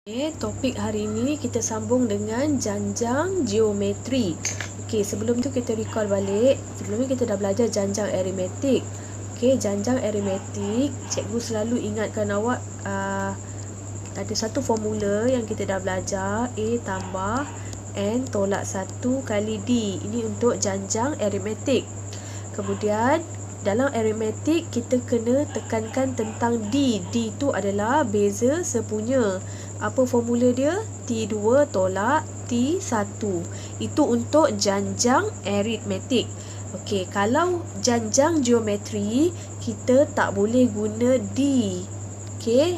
Topik hari ini kita sambung dengan janjang geometri. Sebelum tu kita recall balik. Sebelum ni kita dah belajar janjang aritmetik. Janjang aritmetik, cikgu selalu ingatkan awak ada satu formula yang kita dah belajar, A tambah N tolak 1 kali D. Ini untuk janjang aritmetik. Kemudian dalam aritmetik kita kena tekankan tentang D. D tu adalah beza sepunya. Apa formula dia? T2 tolak T1. Itu untuk janjang aritmetik. Kalau janjang geometri kita tak boleh guna D.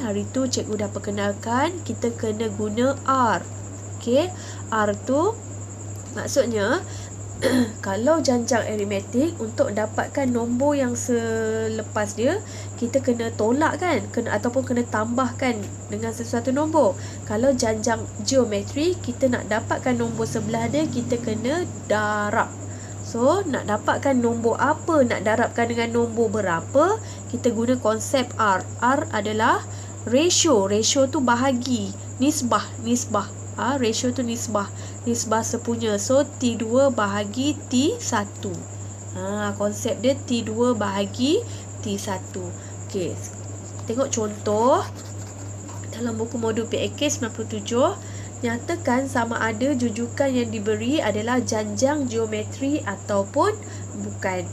Hari tu cikgu dah perkenalkan kita kena guna R. R tu maksudnya kalau janjang aritmetik, untuk dapatkan nombor yang selepas dia, kita kena tolak kan, ataupun kena tambahkan dengan sesuatu nombor. Kalau janjang geometri, kita nak dapatkan nombor sebelah dia, kita kena darab. So, nak dapatkan nombor apa, nak darabkan dengan nombor berapa, kita guna konsep R. R adalah ratio. Ratio tu bahagi, nisbah. Ratio tu nisbah sepunya. So T2 bahagi T1. Konsep dia T2 bahagi T1. Tengok contoh dalam buku modul PAK 97. Nyatakan sama ada jujukan yang diberi adalah janjang geometri ataupun bukan.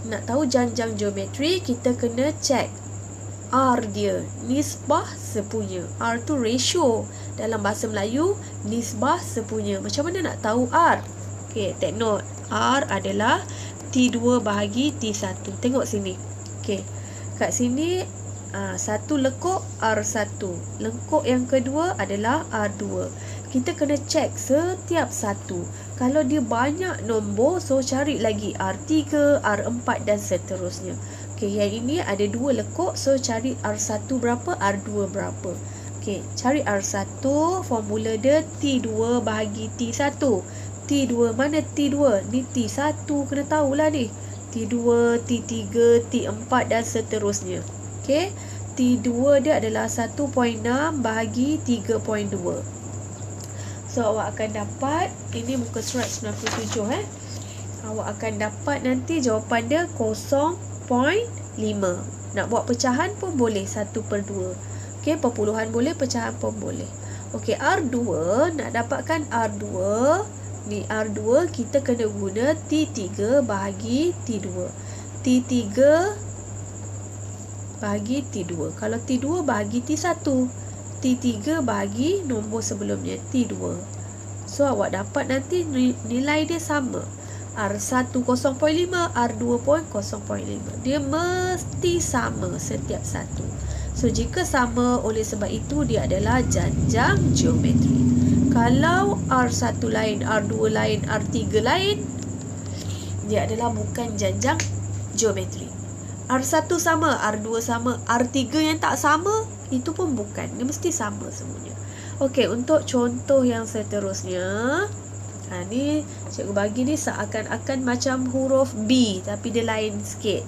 Nak tahu janjang geometri, kita kena check R dia, nisbah sepunya. R tu ratio. Dalam bahasa Melayu, nisbah sepunya. Macam mana nak tahu R? Take note. R adalah T2 bahagi T1. Tengok sini. Kat sini, satu lekuk R1. Lekuk yang kedua adalah R2. Kita kena check setiap satu. Kalau dia banyak nombor, so cari lagi R3, R4 dan seterusnya. Yang ini ada 2 lekuk, so cari R1 berapa, R2 berapa. Cari R1, formula dia T2 bahagi T1. T2, mana T2? Ni T1, kena tahulah ni. T2, T3, T4 dan seterusnya. T2 dia adalah 1.6 bahagi 3.2. So, awak akan dapat, ini muka surat 97 awak akan dapat nanti jawapan dia 0.5. Nak buat pecahan pun boleh, 1/2. Perpuluhan boleh, pecahan pun boleh. R2, nak dapatkan R2, ni R2 kita kena guna T3 bahagi T2. T3 bahagi T2. Kalau T2 bahagi T1, T3 bahagi nombor sebelumnya T2. So awak dapat nanti nilai dia sama. R1 0.5, R2 pun 0.5. Dia mesti sama setiap satu. So jika sama, oleh sebab itu dia adalah janjang geometri. Kalau R1 lain, R2 lain, R3 lain, dia adalah bukan janjang geometri. R1 sama, R2 sama, R3 yang tak sama, itu pun bukan. Dia mesti sama semuanya. Untuk contoh yang seterusnya, ni cikgu bagi ni seakan-akan macam huruf B, tapi dia lain sikit.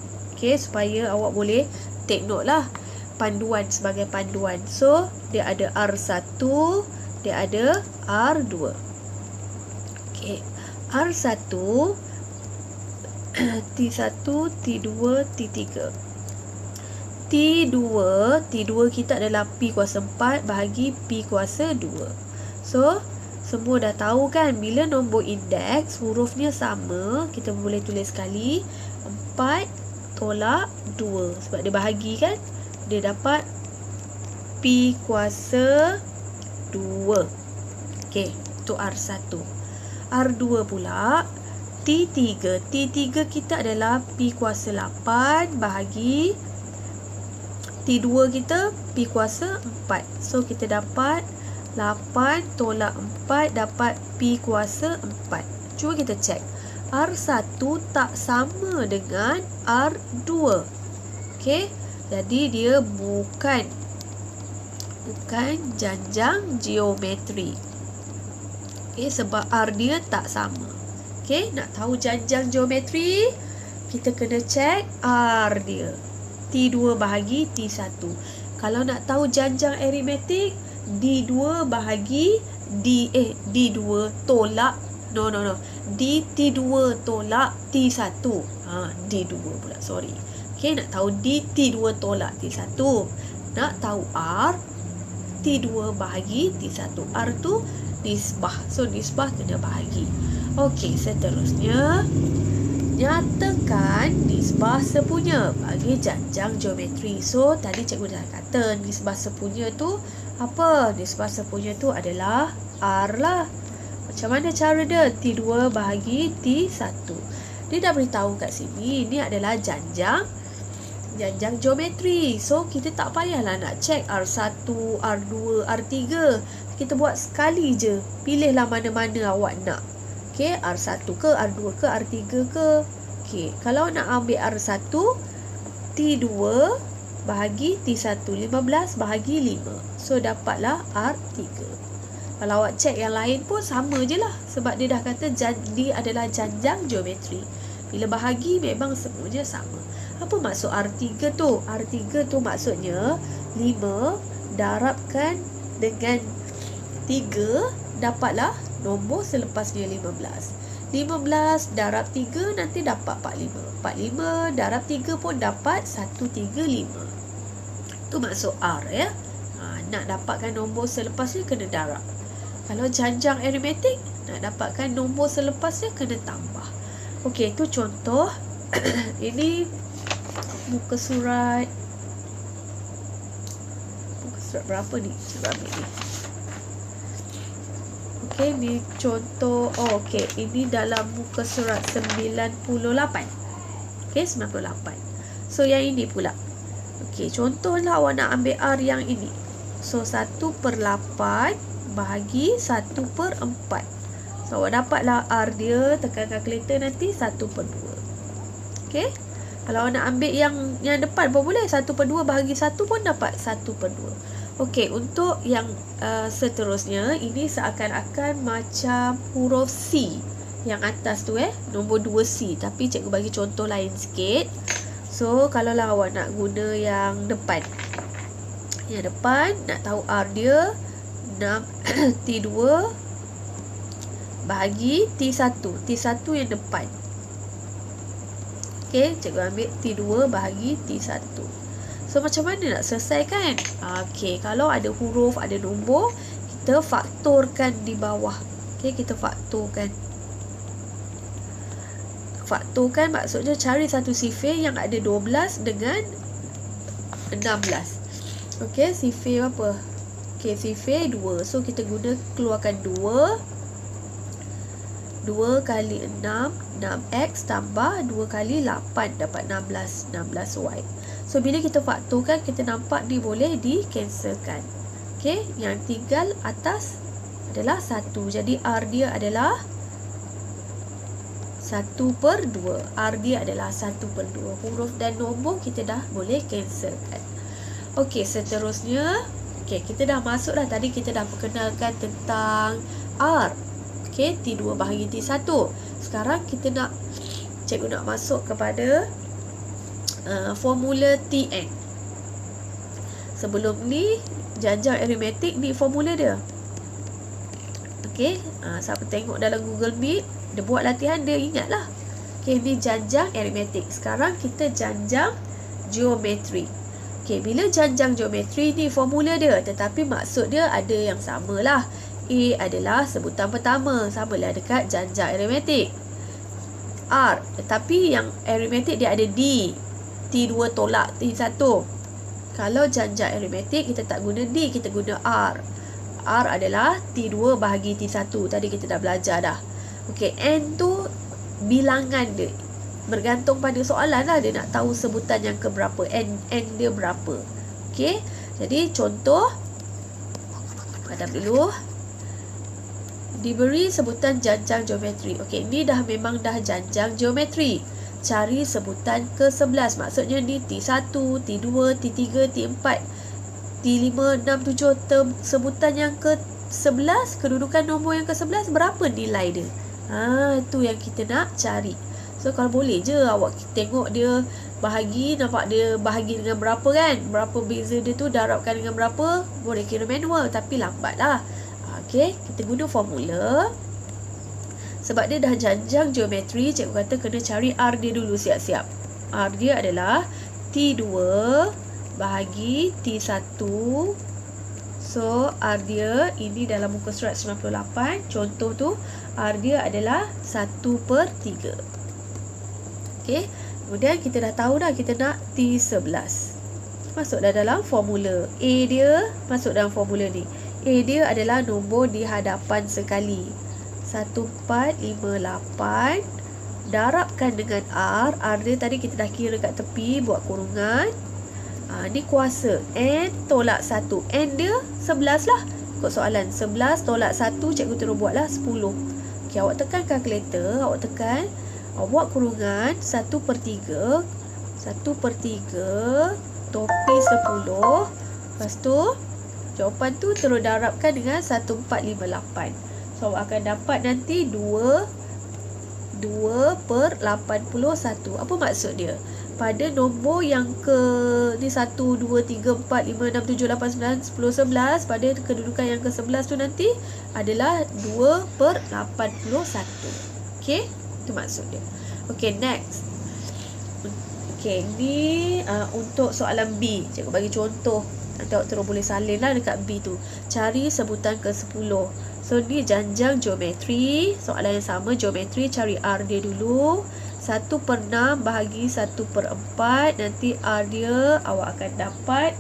Supaya awak boleh take note lah, panduan sebagai panduan. So dia ada R1, dia ada R2. R1, T1, T2, T3. T2 kita adalah P kuasa 4 bahagi P kuasa 2. So semua dah tahu kan, bila nombor indeks hurufnya sama, kita boleh tulis sekali 4 tolak 2. Sebab dia bahagi kan, dia dapat P kuasa 2. Itu R1. R2 pula, T3 kita adalah P kuasa 8 bahagi T2 kita P kuasa 4. So kita dapat 8 tolak 4 dapat P kuasa 4. Cuba kita cek. R1 tak sama dengan R2. Jadi dia bukan janjang geometri. Sebab R dia tak sama. Nak tahu janjang geometri, kita kena cek R dia. T2 bahagi T1. Kalau nak tahu janjang aritmetik, D2 bahagi D2 tolak T2 tolak T1. D2 pula, sorry. Okay, nak tahu T2 tolak T1. Nak tahu R T2 bahagi T1. R tu nisbah. So nisbah kena bahagi. Okey, seterusnya nyatakan nisbah sepunya bagi janjang geometri. So tadi cikgu dah kata nisbah sepunya tu apa? Nisbah sepunya tu adalah R lah. Macam mana cara dia? T2 bahagi T1. Dia dah beritahu kat sini, ini adalah janjang geometri. So, kita tak payahlah nak cek R1, R2, R3. Kita buat sekali je. Pilihlah mana-mana awak nak. Okay, R1 ke, R2 ke, R3 ke. Okay, kalau nak ambil R1, T2 bahagi T1. 15 bahagi 5. So, dapatlah R3. Kalau awak cek yang lain pun sama je lah. Sebab dia dah kata dia adalah janjang geometri. Bila bahagi memang semuanya sama. Apa maksud R3 tu? R3 tu maksudnya 5 darabkan dengan 3 dapatlah nombor selepasnya 15. 15 darab 3 nanti dapat 45. 45 darab 3 pun dapat 135. Tu maksud R ya. Nak dapatkan nombor selepasnya kena darab. Kalau janjang aritmetik, nak dapatkan nombor selepasnya kena tambah. Okey, itu contoh. Ini muka surat berapa ni? Cuba ambil ni. Okey, ni contoh. Okey, ini dalam muka surat 98. Okey, 98. So, yang ini pula. Okey, contohlah awak nak ambil R yang ini. So, 1/8 bahagi 1/4. So, awak dapatlah R dia. Tekan kalkulator nanti 1/2. Okay. Kalau awak nak ambil yang depan pun boleh. 1/2 bahagi 1 pun dapat 1/2. Okay. Untuk yang seterusnya. Ini seakan-akan macam huruf C. Yang atas tu nombor 2C. Tapi cikgu bagi contoh lain sikit. So, kalaulah awak nak guna yang depan. Yang depan nak tahu R dia. 6 T2 bahagi T1. T1 yang depan. Okey, cikgu ambil T2 bahagi T1. So, macam mana nak selesaikan? Okey, kalau ada huruf, ada nombor, kita faktorkan di bawah. Okey, kita faktorkan. Faktorkan maksudnya cari satu sifir yang ada 12 dengan 16. Okey, sifir apa? Okey, sifir 2. So, kita guna keluarkan 2. 2 kali 6, 6x tambah 2 kali 8 dapat 16, 16y. So, bila kita faktorkan, kita nampak ni boleh di-cancelkan. Okey, yang tinggal atas adalah 1. Jadi, R dia adalah 1/2. R dia adalah 1/2. Huruf dan nombor kita dah boleh cancelkan. Okey, seterusnya. Okey, kita dah masuk dah. Tadi kita dah perkenalkan tentang R. Okey, T2 bahagi T1. Sekarang kita cikgu nak masuk kepada formula Tn. Sebelum ni, janjang aritmetik ni formula dia. Okey, siapa tengok dalam Google Meet, dia buat latihan, dia ingatlah. Okey, ni janjang aritmetik. Sekarang kita janjang geometri. Okey, bila janjang geometri ni formula dia, tetapi maksud dia ada yang samalah. A adalah sebutan pertama, samalah dekat janjang aritmetik. R, tetapi yang aritmetik dia ada D. T2 tolak T1. Kalau janjang aritmetik kita tak guna D, kita guna R. R adalah T2 bahagi T1. Tadi kita dah belajar dah. Okey, N tu bilangan dia. Bergantung pada soalan lah, dia nak tahu sebutan yang keberapa, N dia berapa. Okey, jadi contoh padam dulu. Diberi sebutan janjang geometri. Okey, ni memang dah janjang geometri. Cari sebutan ke-11. Maksudnya ni T1, T2, T3, T4, T5, 6, 7. Sebutan yang ke-11, kedudukan nombor yang ke-11, berapa nilai dia? Itu yang kita nak cari. So, kalau boleh je awak tengok dia bahagi, nampak dia bahagi dengan berapa kan? Berapa beza dia tu, darabkan dengan berapa? Boleh kira manual tapi lambat lah. Okey, kita guna formula. Sebab dia dah janjang geometri, cikgu kata kena cari R dia dulu, siap-siap. R dia adalah T2 bahagi T1. So, R dia ini dalam muka surat 98. Contoh tu, R dia adalah 1/3. Okey, kemudian kita dah tahu dah kita nak T11. Masuk dah dalam formula. A dia masuk dalam formula ni. A dia adalah nombor di hadapan sekali. 1458 darabkan dengan R. R dia tadi kita dah kira kat tepi, buat kurungan. Ni kuasa N tolak 1. N dia 11 lah. Ikut soalan 11 tolak 1, cikgu terus buat lah 10. Okay, awak tekan kalkulator. Awak tekan, awak buat kurungan 1/3. 1/3 topi 10. Lepas tu jawapan tu terus darabkan dengan 1458. So, awak akan dapat nanti 2/81. Apa maksud dia? Pada nombor yang ke ni 1, 2, 3, 4, 5, 6, 7, 8, 9, 10, 11, pada kedudukan yang ke 11 tu nanti adalah 2/81. Okey, itu maksud dia. Okey, next. Okey, ni untuk soalan B. Cikgu bagi contoh. Nanti awak terus boleh salin lah dekat B tu. Cari sebutan ke-10. So, ni janjang geometri. Soalan yang sama, geometri. Cari R dia dulu. 1/6 bahagi 1/4. Nanti R dia awak akan dapat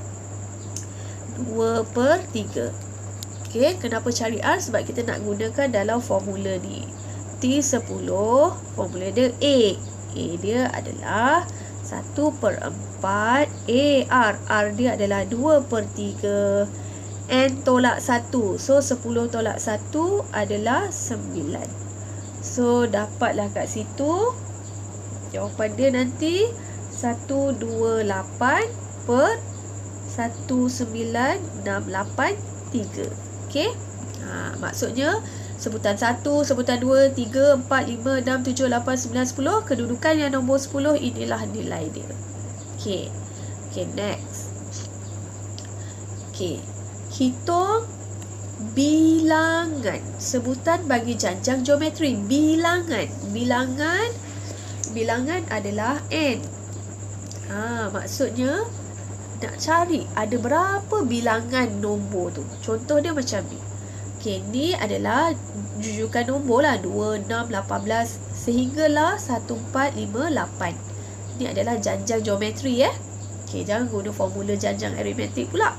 2/3. Okey, kenapa cari R? Sebab kita nak gunakan dalam formula ni. T10, formula dia A. A dia adalah 1/4 AR. R dia adalah 2/3. N tolak 1. So, 10 tolak 1 adalah 9. So, dapatlah kat situ. Jawapan dia nanti 128/19683. Okey? Maksudnya, sebutan 1, sebutan 2, 3, 4, 5, 6, 7, 8, 9, 10. Kedudukan yang nombor 10, inilah nilai dia. Okey. Okey, next. Okey. Hitung bilangan. Sebutan bagi janjang geometri. Bilangan. Bilangan adalah N. Maksudnya nak cari ada berapa bilangan nombor tu. Contoh dia macam ni. Okey, ni adalah jujukan nombor lah. 2, 6, 18 sehinggalah 1458. Ni adalah janjang geometri Okey, jangan guna formula janjang aritmetik pula.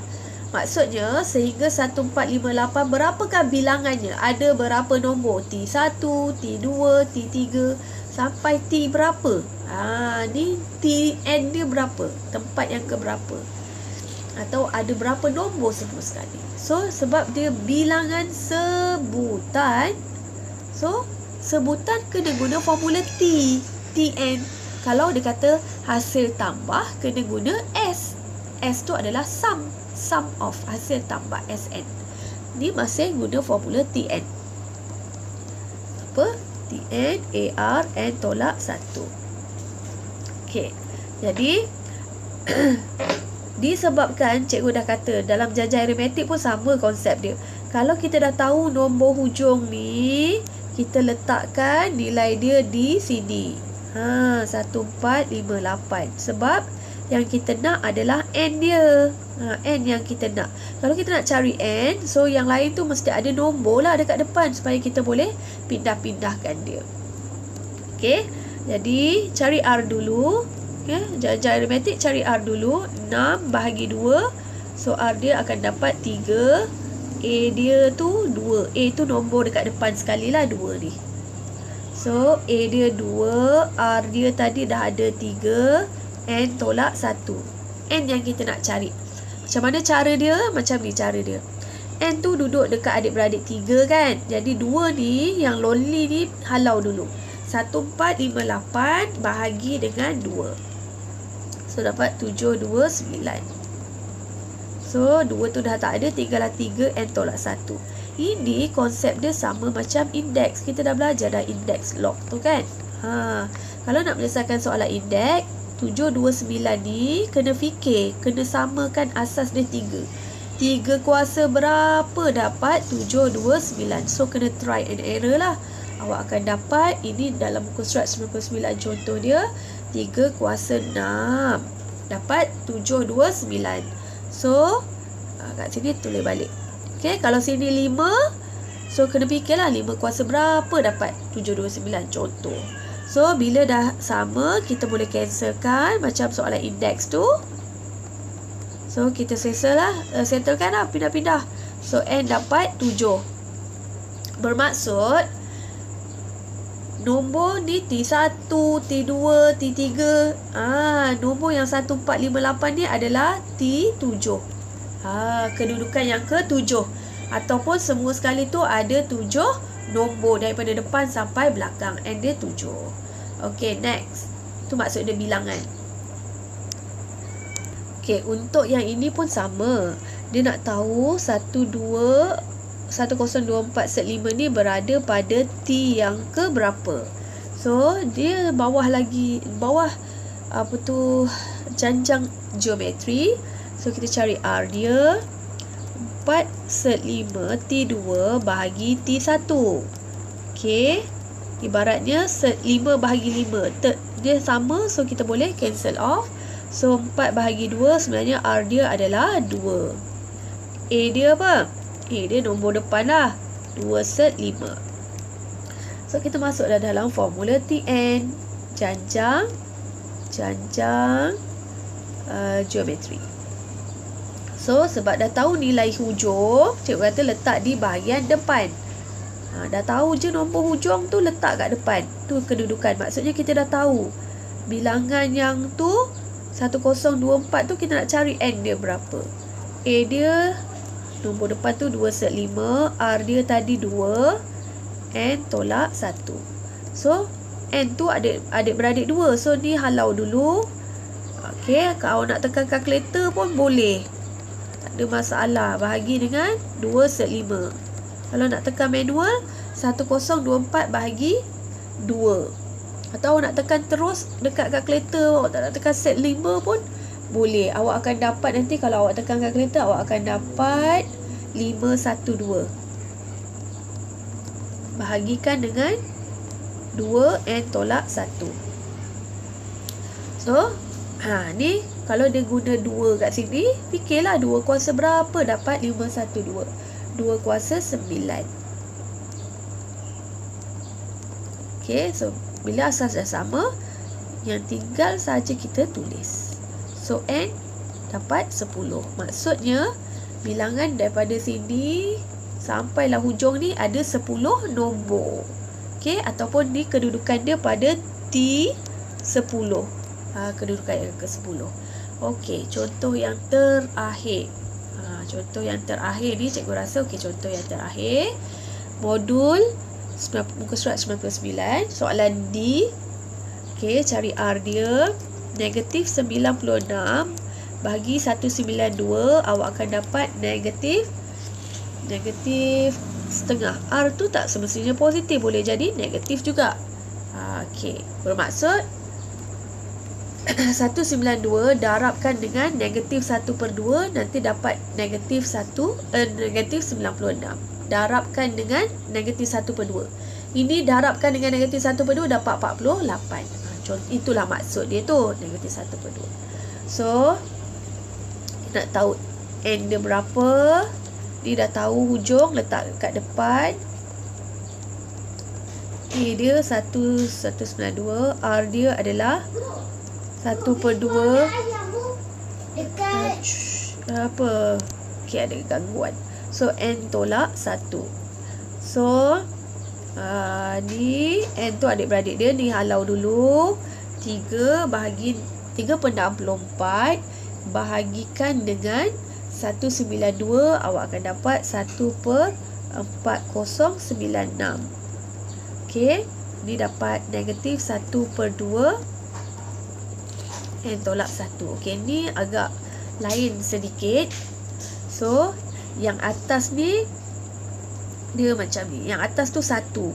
Maksudnya sehingga 1458 berapakah bilangannya? Ada berapa nombor? T1, T2, T3 sampai T berapa? Ni Tn dia berapa? Tempat yang ke berapa? Atau ada berapa nombor semua sekali? So, sebab dia bilangan sebutan, so sebutan kena guna formula T, Tn. Kalau dia kata hasil tambah, kena guna S. S tu adalah sum of hasil tambah Sn. Ni masih guna formula Tn. Apa? Tn AR N tolak 1. Okey. Jadi disebabkan cikgu dah kata dalam janjang aritmetik pun sama konsep dia. Kalau kita dah tahu nombor hujung ni, kita letakkan nilai dia di sini. 1458. Sebab yang kita nak adalah N dia. N yang kita nak. Kalau kita nak cari N, so yang lain tu mesti ada nombor lah dekat depan supaya kita boleh pindah-pindahkan dia. Okey. Jadi cari R dulu. Okey, janjang aritmetik cari R dulu. 6 bahagi 2. So R dia akan dapat 3. A dia tu 2. A tu nombor dekat depan sekali lah 2 ni. So A dia 2. R dia tadi dah ada 3. N tolak 1. N yang kita nak cari. Macam mana cara dia? Macam ni cara dia. N tu duduk dekat adik-beradik 3 kan. Jadi 2 ni, yang lonely ni halau dulu. 1458 bahagi dengan 2. So dapat 729. So 2 tu dah tak ada, tinggallah 3. N tolak 1. Ini konsep dia sama macam indeks. Kita dah belajar dah indeks log tu kan. Kalau nak menyelesaikan soalan indeks, 729 ni kena fikir, kena samakan asas dia 3. 3 kuasa berapa dapat 729. So kena try and error lah. Awak akan dapat ini dalam muka surat 99 contoh dia 3 kuasa 6 dapat 729. So kat sini tulis balik. Okay, kalau sini 5, so kena fikirlah 5 kuasa berapa dapat 729 contoh. So bila dah sama, kita boleh cancelkan macam soalan indeks tu. So kita settlekan lah, pindah-pindah. So N dapat 7. Bermaksud nombor ni T1, T2, T3. Nombor yang 1458 ni adalah T7. Kedudukan yang ke-7. Ataupun semua sekali tu ada 7 nombor daripada depan sampai belakang. And dia 7. Okay, next. Itu maksud dia bilangan. Okay, untuk yang ini pun sama. Dia nak tahu 1024 set 5 ni berada pada T yang ke berapa. So, dia bawah janjang geometri. So, kita cari R dia. 4 set 5 T2 bahagi T1. Okay. Ibaratnya set 5 bahagi 5. Dia sama, so kita boleh cancel off. So 4 bahagi 2 sebenarnya R dia adalah 2. A dia apa? A dia nombor depan lah. 2 set 5. So kita masuk dalam formula Tn. Janjang geometri. So sebab dah tahu nilai hujung, cikgu kata letak di bahagian depan. Dah tahu je nombor hujung tu letak kat depan. Tu kedudukan. Maksudnya kita dah tahu bilangan yang tu 1024 tu kita nak cari N dia berapa. A dia nombor depan tu 2 set 5. R dia tadi 2. N tolak 1. So N tu adik-beradik 2. So ni halau dulu. Okay, kalau nak tekan kalkulator pun boleh. Tak ada masalah. Bahagi dengan 2 set 5. Kalau nak tekan manual, 1024 bahagi 2. Atau nak tekan terus dekat kalkulator, awak tak nak tekan set 5 pun boleh. Awak akan dapat nanti kalau awak tekan kalkulator, awak akan dapat 512. Bahagikan dengan 2 N tolak 1. So, ni kalau dia guna 2 kat sini, fikirlah 2 kuasa berapa dapat 512. 2 kuasa 9. Okay, so bila asas dah sama, yang tinggal saja kita tulis. So N dapat 10. Maksudnya bilangan daripada sini sampailah hujung ni ada 10 nombor. Okay, ataupun ni kedudukan dia pada T10. Kedudukan yang ke-10. Okay, contoh yang terakhir. Contoh yang terakhir ni cikgu rasa contoh yang terakhir. Modul muka surat 99, soalan D. Okay, cari R dia. Negatif 96 bagi 192, awak akan dapat negatif setengah. R tu tak semestinya positif, boleh jadi negatif juga. Okay, bermaksud 192 darabkan dengan negatif 1/2, nanti dapat negatif 96. Darabkan dengan negatif 1/2. Ini darabkan dengan negatif 1/2 dapat 48. Itulah maksud dia tu, negatif 1/2. So, nak tahu N dia berapa. Dia dah tahu hujung, letak kat depan. A dia 192, R dia adalah 1/2. Apa? Okay, ada gangguan. So, N tolak 1. So, ni N tu adik-beradik dia. Ni halau dulu. 3 bahagi 3/64 bahagikan dengan 192, awak akan dapat 1/4096. Okay, ni dapat negatif 1/2 N tolak 1. Okay, ni agak lain sedikit. So, yang atas ni dia macam ni. Yang atas tu 1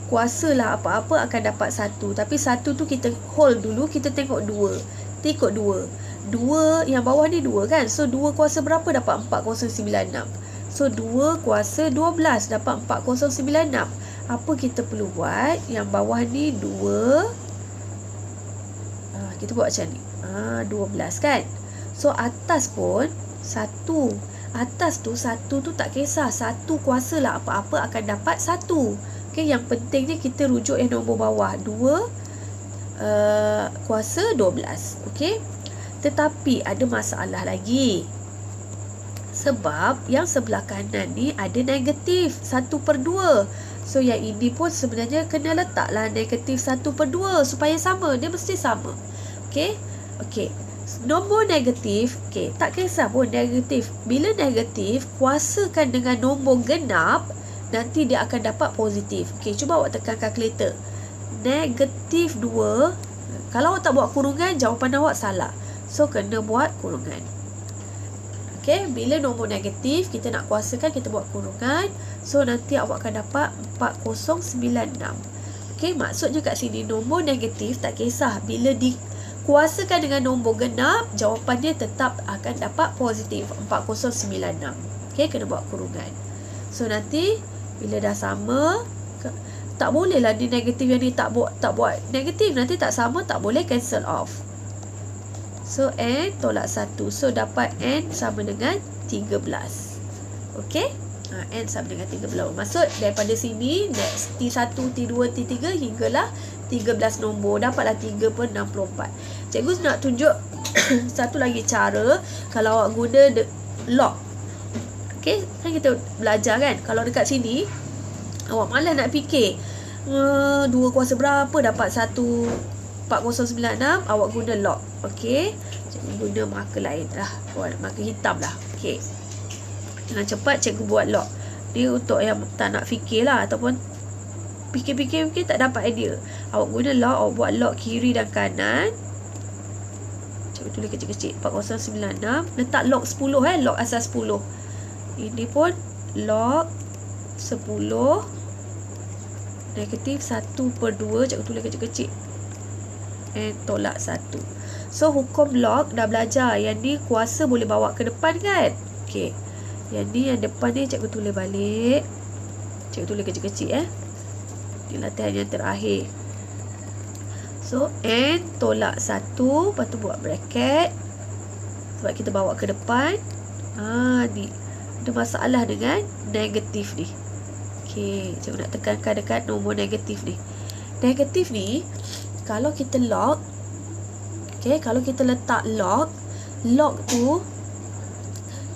kuasalah apa-apa akan dapat 1. Tapi 1 tu kita hold dulu, kita tengok 2. Ikut 2. 2 yang bawah ni 2 kan. So 2 kuasa berapa dapat 4096. So 2 kuasa 12 dapat 4096. Apa kita perlu buat? Yang bawah ni 2. Kita buat macam ni. 12 kan. So atas pun 1. Atas tu 1 tu tak kisah. 1 kuasa lah apa-apa akan dapat 1. Okay, yang pentingnya kita rujuk yang nombor bawah. 2 kuasa 12. Okay. Tetapi ada masalah lagi. Sebab yang sebelah kanan ni ada negatif 1/2. So yang ini pun sebenarnya kena letaklah negatif 1/2 supaya sama. Dia mesti sama. Okay. Okay. Nombor negatif, okay, tak kisah pun negatif. Bila negatif, kuasakan dengan nombor genap, nanti dia akan dapat positif. Okay, cuba awak tekan kalkulator. Negatif 2. Kalau awak tak buat kurungan, jawapan awak salah. So, kena buat kurungan. Okay, bila nombor negatif, kita nak kuasakan, kita buat kurungan. So, nanti awak akan dapat 4096. Okay, maksudnya kat sini, nombor negatif tak kisah. Bila kuasakan dengan nombor genap, jawapannya tetap akan dapat positif 4096. Okey, kena buat kurungan. So nanti bila dah sama, tak boleh lah di negatif yang ni tak buat negatif, nanti tak sama, tak boleh cancel off. So n tolak 1. So dapat n sama dengan 13. Okey? N sama dengan 13. Maksud daripada sini T1, T2, T3 hinggalah 13 nombor. Dapatlah 3/64. Cikgu nak tunjuk satu lagi cara kalau awak guna log. Okay, kan kita belajar kan. Kalau dekat sini awak malas nak fikir 2 kuasa berapa dapat 4096, awak guna log. Okay, cikgu guna marker lain lah, marker hitam lah. Okay, dengan cepat cikgu buat log. Dia untuk yang tak nak fikir lah, ataupun fikir tak dapat idea. Awak guna log, awak buat log kiri dan kanan. Cikgu tulis kecil-kecil 4096. Letak log 10 log asal 10. Ini pun log 10 negatif 1/2. Cikgu tulis kecil-kecil. Tolak 1. So hukum log dah belajar. Yang ni kuasa boleh bawa ke depan kan. Okey. Yang ni yang depan ni cikgu tulis balik. Cikgu tulis kecil-kecil Ini latihan yang terakhir. So n tolak 1. Lepas tu buat bracket. Sebab kita bawa ke depan. Ni ada masalah dengan negatif ni. Okey, cikgu nak tekankan dekat nombor negatif ni. Negatif ni kalau kita log, okey, kalau kita letak log tu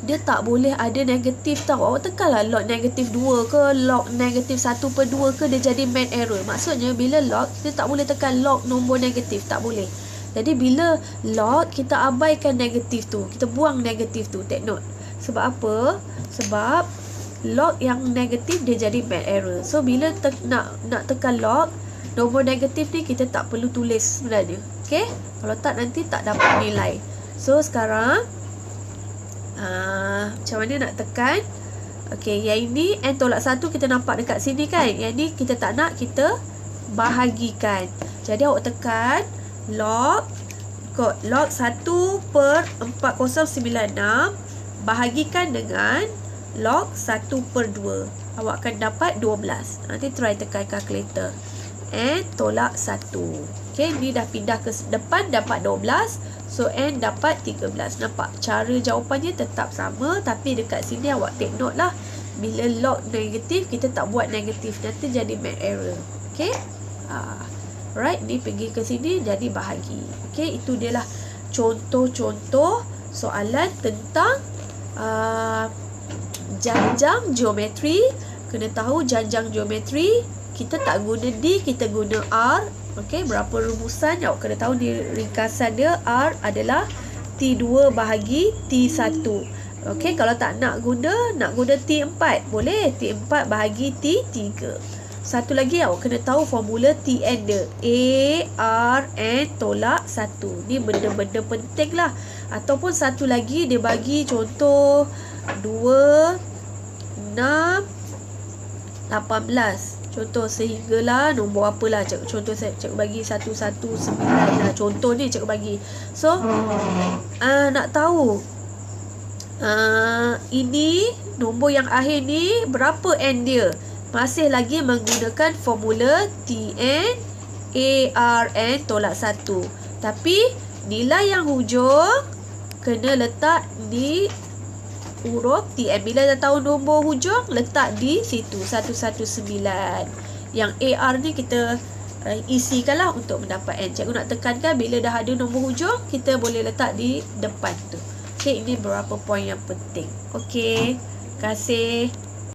dia tak boleh ada negatif tau. Awak tekanlah log negatif 2 ke, log negatif 1/2 ke, dia jadi main error. Maksudnya bila log, kita tak boleh tekan log nombor negatif. Tak boleh. Jadi bila log, kita abaikan negatif tu. Kita buang negatif tu. Take note. Sebab apa? Sebab log yang negatif dia jadi main error. So bila nak tekan log, nombor negatif ni kita tak perlu tulis sebenarnya. Okay? Kalau tak, nanti tak dapat nilai. So sekarang macam mana nak tekan? Okey, yang ini n tolak 1 kita nampak dekat sini kan. Yang ni kita tak nak, kita bahagikan. Jadi awak tekan log 1/4096 bahagikan dengan log 1/2. Awak akan dapat 12. Nanti try tekan kalkulator. N tolak 1. Okey, ni dah pindah ke depan, dapat 12. So n dapat 13. Nampak? Cara jawapannya tetap sama, tapi dekat sini awak take note lah. Bila log negatif, kita tak buat negatif, nanti jadi main error. Okey? Right, ni pergi ke sini jadi bahagi. Okey, itu dia lah contoh-contoh soalan tentang janjang geometri. Kena tahu janjang geometri kita tak guna D, kita guna R. Okey, berapa rumusan? Awak kena tahu di ringkasan dia R adalah T2 bahagi T1. Okey, kalau tak nak guna T4, boleh T4 bahagi T3. Satu lagi awak kena tahu formula Tn dia. A, R, N tolak 1. Ni benda-benda penting lah. Ataupun satu lagi dia bagi contoh 2, 6, 18. Contoh sehinggalah nombor apalah contoh cikgu bagi 119 lah. Contoh ni cikgu bagi. So nak tahu ini nombor yang akhir ni berapa N dia. Masih lagi menggunakan formula TN ARN tolak 1. Tapi nilai yang hujung kena letak di huruf TN. Bila dah tahu nombor hujung, letak di situ 119. Yang AR ni kita isikanlah untuk mendapat N. Cikgu nak tekankan bila dah ada nombor hujung, kita boleh letak di depan tu. Okay, ini beberapa poin yang penting. Okay, terima kasih.